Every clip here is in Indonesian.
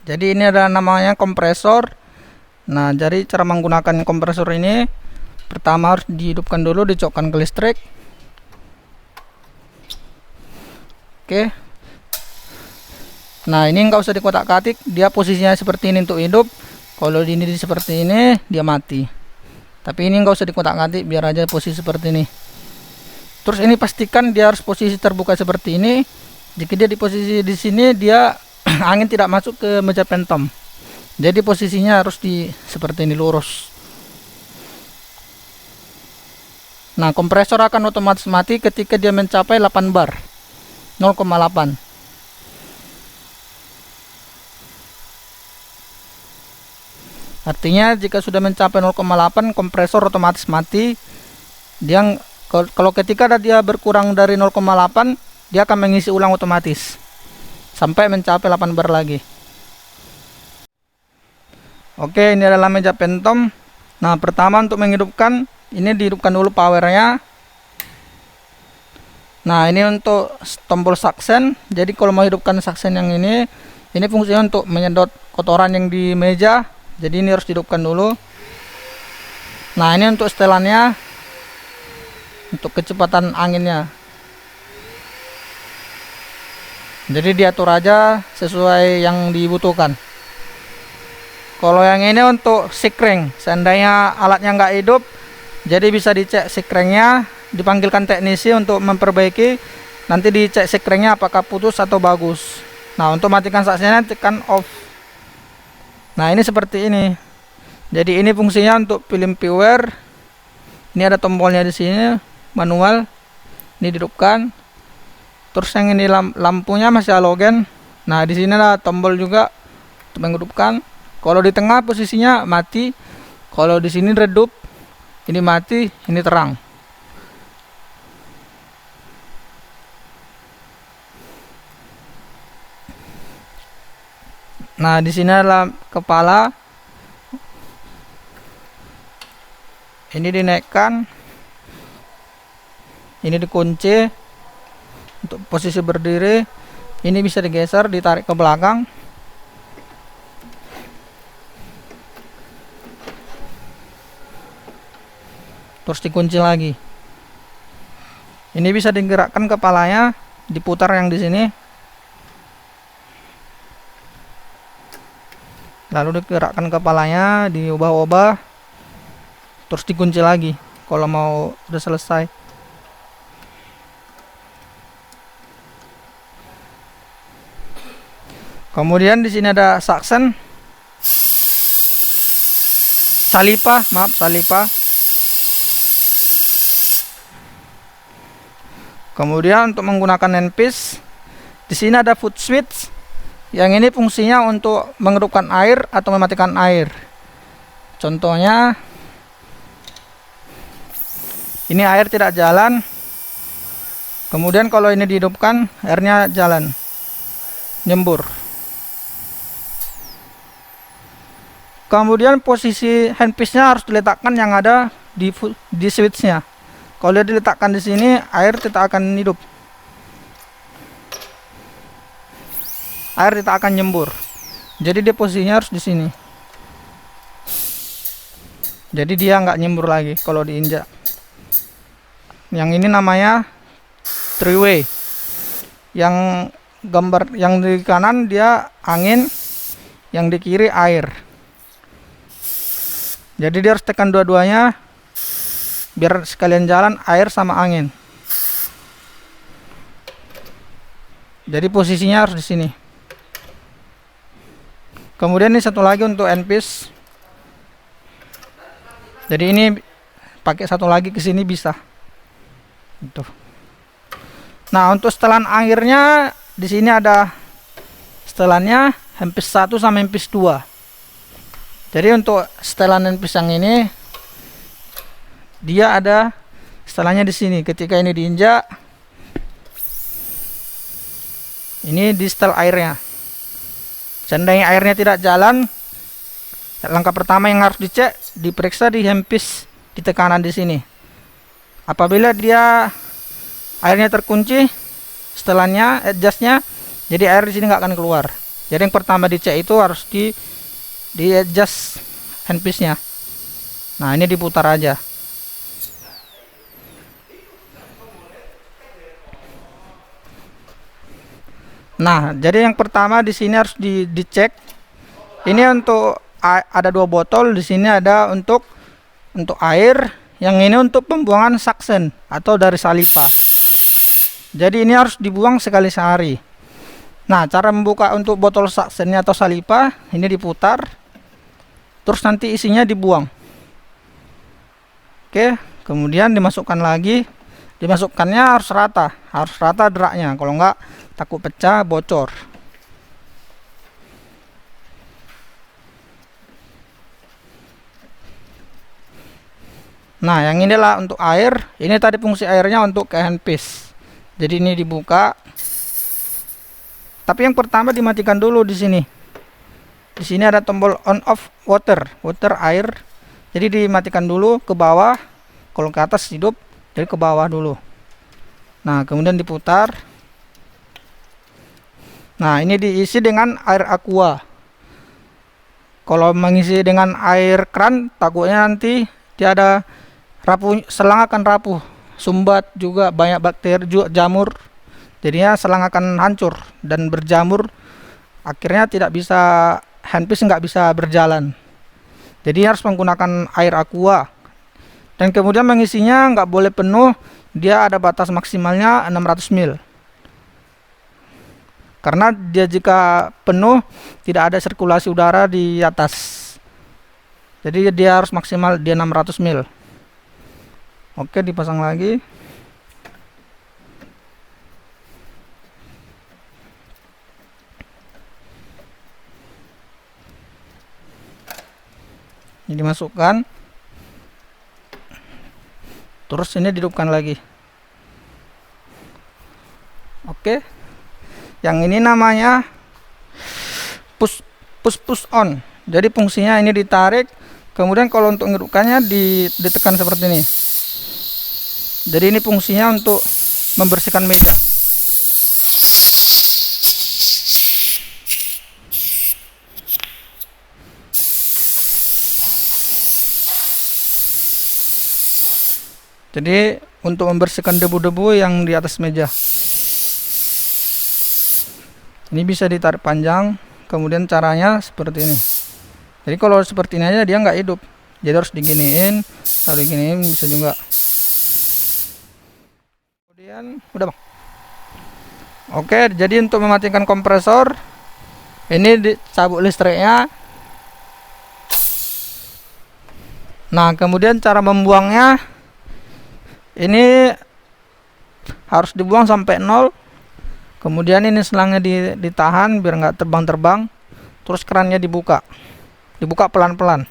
Jadi ini ada namanya kompresor. Nah, jadi cara menggunakan kompresor ini, pertama harus dihidupkan dulu, dicokkan ke listrik. Oke. Nah, ini nggak usah dikotak-katik, dia posisinya seperti ini untuk hidup. Kalau ini seperti ini, dia mati. Tapi ini nggak usah dikotak-katik, biar aja posisi seperti ini. Terus ini pastikan dia harus posisi terbuka seperti ini. Jika dia di posisi di sini, dia angin tidak masuk ke meja pentom. Jadi posisinya harus di seperti ini, lurus. Nah, kompresor akan otomatis mati ketika dia mencapai 8 bar, 0,8. Artinya jika sudah mencapai 0,8, kompresor otomatis mati. Dia kalau ketika dia berkurang dari 0,8, dia akan mengisi ulang otomatis sampai mencapai 8 bar lagi. Oke, ini adalah meja pentom. Nah, pertama untuk menghidupkan, ini dihidupkan dulu powernya. Nah, ini untuk tombol suction. Jadi kalau mau hidupkan suction yang ini fungsinya untuk menyedot kotoran yang di meja. Jadi ini harus dihidupkan dulu. Nah, ini untuk setelannya, untuk kecepatan anginnya. Jadi diatur aja sesuai yang dibutuhkan. Kalau yang ini untuk sikring, seandainya alatnya nggak hidup, jadi bisa dicek sikringnya, dipanggilkan teknisi untuk memperbaiki. Nanti dicek sikringnya apakah putus atau bagus. Nah, untuk matikan saksinya tekan off. Nah, ini seperti ini. Jadi ini fungsinya untuk film viewer. Ini ada tombolnya di sini, manual. Ini dihidupkan. Terus yang ini lampunya masih halogen. Nah, di sini ada tombol juga untuk menghidupkan. Kalau di tengah posisinya mati. Kalau di sini redup, ini mati, ini terang. Nah, di sini adalah kepala. Ini dinaikkan. Ini dikunci. Untuk posisi berdiri, ini bisa digeser, ditarik ke belakang. Terus dikunci lagi. Ini bisa digerakkan kepalanya, diputar yang di sini. Lalu digerakkan kepalanya, diubah-ubah. Terus dikunci lagi kalau mau udah selesai. Kemudian di sini ada suction, salipa. Kemudian untuk menggunakan handpiece, di sini ada foot switch. Yang ini fungsinya untuk menghidupkan air atau mematikan air. Contohnya, ini air tidak jalan. Kemudian kalau ini dihidupkan, airnya jalan, nyembur. Kemudian posisi handpiece-nya harus diletakkan yang ada di switch-nya. Kalau dia diletakkan di sini, air tidak akan hidup. Air tidak akan nyembur. Jadi dia posisinya harus di sini. Jadi dia nggak nyembur lagi kalau diinjak. Yang ini namanya three-way. Yang gambar yang di kanan dia angin, yang di kiri air. Jadi dia harus tekan dua-duanya biar sekalian jalan air sama angin. Jadi posisinya harus di sini. Kemudian ini satu lagi untuk handpiece. Jadi ini pakai satu lagi ke sini bisa. Tuh. Nah, untuk setelan airnya di sini ada setelannya handpiece 1 sama handpiece 2. Jadi untuk setelan handpiece yang ini dia ada setelannya di sini. Ketika ini diinjak, ini di setel airnya. Seandainya airnya tidak jalan, langkah pertama yang harus dicek, diperiksa di handpiece di tekanan di sini. Apabila dia airnya terkunci, setelannya adjustnya, jadi air di sini nggak akan keluar. Jadi yang pertama dicek itu harus di adjust handpiece-nya. Nah, ini diputar aja. Nah, jadi yang pertama di sini harus dicek. Ini untuk ada 2 botol, di sini ada untuk air, yang ini untuk pembuangan suction atau dari saliva. Jadi ini harus dibuang sekali sehari. Nah, cara membuka untuk botol suctionnya atau saliva, ini diputar, terus nanti isinya dibuang. Oke, kemudian dimasukkan lagi. Dimasukkannya harus rata deraknya, kalau enggak takut pecah, bocor. Nah, yang inilah untuk air. Ini tadi fungsi airnya untuk ke handpiece. Jadi ini dibuka. Tapi yang pertama dimatikan dulu di sini. Di sini ada tombol on off water air. Jadi dimatikan dulu ke bawah. Kalau ke atas hidup, jadi ke bawah dulu. Nah, kemudian diputar. Nah, ini diisi dengan air aqua. Kalau mengisi dengan air keran, takutnya nanti dia ada rapuh, selang akan rapuh, sumbat juga, banyak bakteri juga, jamur. Jadinya selang akan hancur dan berjamur. Akhirnya tidak bisa, handpiece nggak bisa berjalan. Jadi harus menggunakan air aqua. Dan kemudian mengisinya nggak boleh penuh, dia ada batas maksimalnya 600 ml. Karena dia jika penuh tidak ada sirkulasi udara di atas. Jadi dia harus maksimal dia 600 ml. Oke, dipasang lagi. Ini dimasukkan. Terus ini dihidupkan lagi. Oke. Yang ini namanya push on. Jadi fungsinya ini ditarik, kemudian kalau untuk menghidupkannya ditekan seperti ini. Jadi ini fungsinya untuk membersihkan meja. Jadi untuk membersihkan debu-debu yang di atas meja. Ini bisa ditarik panjang, kemudian caranya seperti ini. Jadi kalau seperti ini aja dia nggak hidup. Jadi harus diginiin, kalau diginiin bisa juga. Kemudian udah bang. Oke, jadi untuk mematikan kompresor, ini dicabut listriknya. Nah, kemudian cara membuangnya, ini harus dibuang sampai 0. Kemudian ini selangnya ditahan biar nggak terbang-terbang. Terus kerannya dibuka pelan-pelan.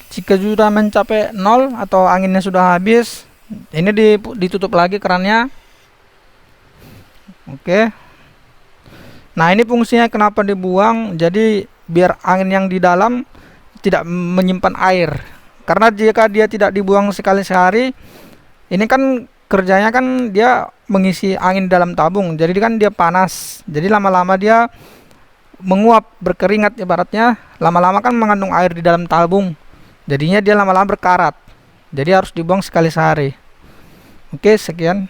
Jika sudah mencapai 0 atau anginnya sudah habis, ini ditutup lagi kerannya. Oke. Nah, ini fungsinya kenapa dibuang, jadi biar angin yang di dalam tidak menyimpan air. Karena jika dia tidak dibuang sekali sehari, ini kan kerjanya kan dia mengisi angin dalam tabung, jadi kan dia panas. Jadi lama-lama dia menguap, berkeringat ibaratnya, lama-lama kan mengandung air di dalam tabung. Jadinya dia lama-lama berkarat. Jadi harus dibuang sekali sehari. Oke, sekian.